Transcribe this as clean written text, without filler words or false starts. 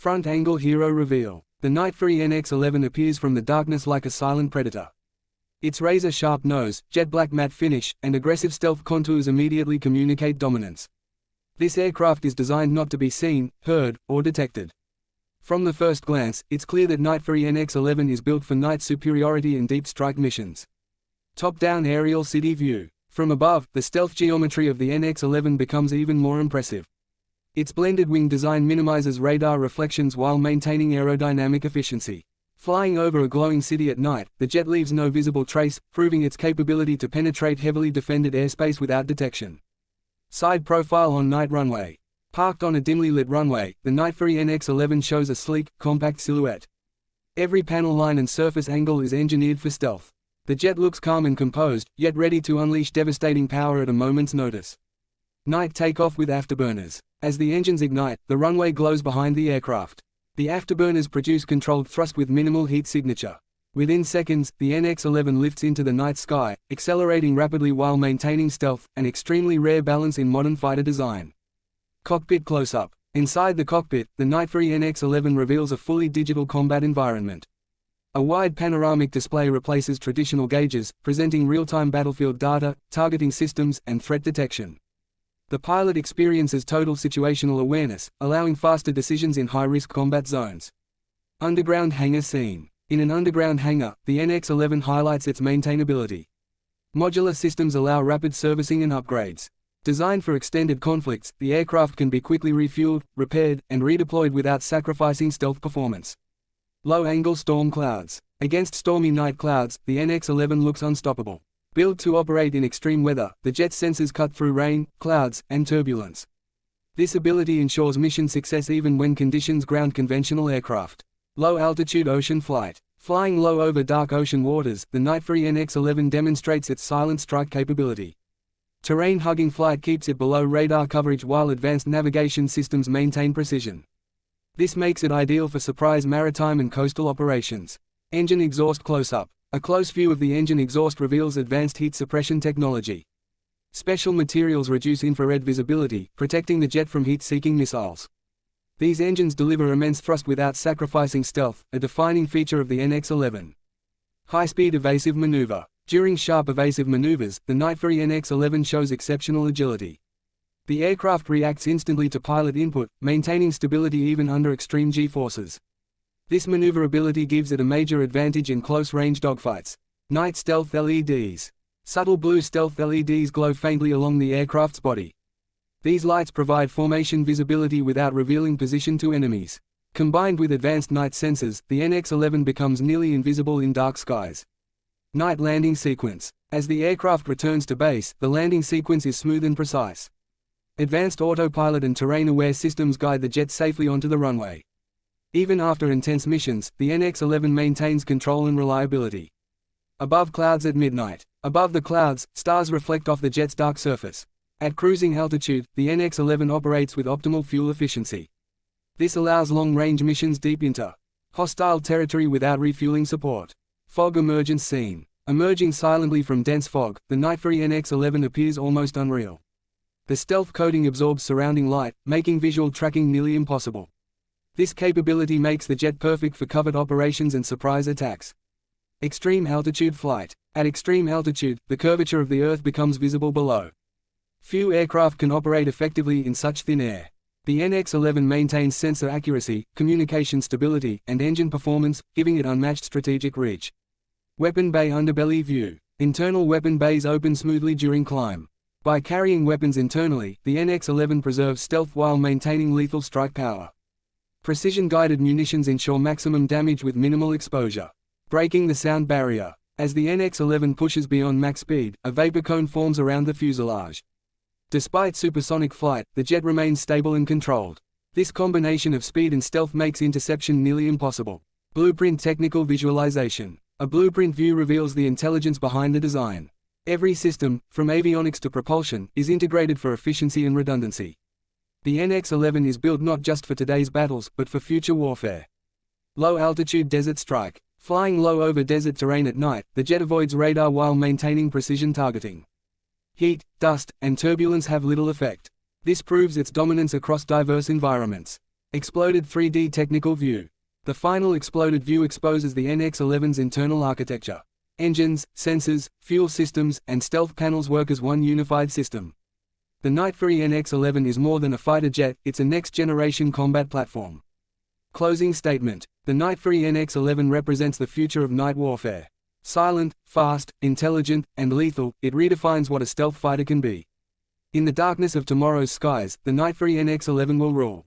Front angle hero reveal. The NightFury NX-11 appears from the darkness like a silent predator. Its razor-sharp nose, jet black matte finish, and aggressive stealth contours immediately communicate dominance. This aircraft is designed not to be seen, heard, or detected. From the first glance, it's clear that NightFury NX-11 is built for night superiority and deep strike missions. Top-down aerial city view. From above, the stealth geometry of the NX-11 becomes even more impressive. Its blended wing design minimizes radar reflections while maintaining aerodynamic efficiency. Flying over a glowing city at night, the jet leaves no visible trace, proving its capability to penetrate heavily defended airspace without detection. Side profile on night runway. Parked on a dimly lit runway, the NightFury NX-11 shows a sleek, compact silhouette. Every panel line and surface angle is engineered for stealth. The jet looks calm and composed, yet ready to unleash devastating power at a moment's notice. Night takeoff with afterburners. As the engines ignite, the runway glows behind the aircraft. The afterburners produce controlled thrust with minimal heat signature. Within seconds, the NX-11 lifts into the night sky, accelerating rapidly while maintaining stealth, an extremely rare balance in modern fighter design. Cockpit close-up. Inside the cockpit, the NightFury NX-11 reveals a fully digital combat environment. A wide panoramic display replaces traditional gauges, presenting real-time battlefield data, targeting systems, and threat detection. The pilot experiences total situational awareness, allowing faster decisions in high-risk combat zones. Underground hangar scene. In an underground hangar, the NX-11 highlights its maintainability. Modular systems allow rapid servicing and upgrades. Designed for extended conflicts, the aircraft can be quickly refueled, repaired, and redeployed without sacrificing stealth performance. Low-angle storm clouds. Against stormy night clouds, the NX-11 looks unstoppable. Built to operate in extreme weather, the jet's sensors cut through rain, clouds, and turbulence. This ability ensures mission success even when conditions ground conventional aircraft. Low-altitude ocean flight. Flying low over dark ocean waters, the NightFury NX-11 demonstrates its silent strike capability. Terrain-hugging flight keeps it below radar coverage while advanced navigation systems maintain precision. This makes it ideal for surprise maritime and coastal operations. Engine exhaust close-up. A close view of the engine exhaust reveals advanced heat suppression technology. Special materials reduce infrared visibility, protecting the jet from heat-seeking missiles. These engines deliver immense thrust without sacrificing stealth, a defining feature of the NX-11. High-speed evasive maneuver. During sharp evasive maneuvers, the NightFury NX-11 shows exceptional agility. The aircraft reacts instantly to pilot input, maintaining stability even under extreme G-forces. This maneuverability gives it a major advantage in close-range dogfights. Night stealth LEDs. Subtle blue stealth LEDs glow faintly along the aircraft's body. These lights provide formation visibility without revealing position to enemies. Combined with advanced night sensors, the NX-11 becomes nearly invisible in dark skies. Night landing sequence. As the aircraft returns to base, the landing sequence is smooth and precise. Advanced autopilot and terrain-aware systems guide the jet safely onto the runway. Even after intense missions, the NX-11 maintains control and reliability. Above clouds at midnight. Above the clouds, stars reflect off the jet's dark surface. At cruising altitude, the NX-11 operates with optimal fuel efficiency. This allows long-range missions deep into hostile territory without refueling support. Fog emergence scene. Emerging silently from dense fog, the NightFury NX-11 appears almost unreal. The stealth coating absorbs surrounding light, making visual tracking nearly impossible. This capability makes the jet perfect for covert operations and surprise attacks. Extreme altitude flight. At extreme altitude, the curvature of the Earth becomes visible below. Few aircraft can operate effectively in such thin air. The NX-11 maintains sensor accuracy, communication stability, and engine performance, giving it unmatched strategic reach. Weapon bay underbelly view. Internal weapon bays open smoothly during climb. By carrying weapons internally, the NX-11 preserves stealth while maintaining lethal strike power. Precision-guided munitions ensure maximum damage with minimal exposure. Breaking the sound barrier. As the NX-11 pushes beyond max speed, a vapor cone forms around the fuselage. Despite supersonic flight, the jet remains stable and controlled. This combination of speed and stealth makes interception nearly impossible. Blueprint technical visualization. A blueprint view reveals the intelligence behind the design. Every system, from avionics to propulsion, is integrated for efficiency and redundancy. The NX-11 is built not just for today's battles, but for future warfare. Low-altitude desert strike. Flying low over desert terrain at night, the jet avoids radar while maintaining precision targeting. Heat, dust, and turbulence have little effect. This proves its dominance across diverse environments. Exploded 3D technical view. The final exploded view exposes the NX-11's internal architecture. Engines, sensors, fuel systems, and stealth panels work as one unified system. The NightFury NX-11 is more than a fighter jet, it's a next-generation combat platform. Closing statement. The NightFury NX-11 represents the future of night warfare. Silent, fast, intelligent, and lethal, it redefines what a stealth fighter can be. In the darkness of tomorrow's skies, the NightFury NX-11 will rule.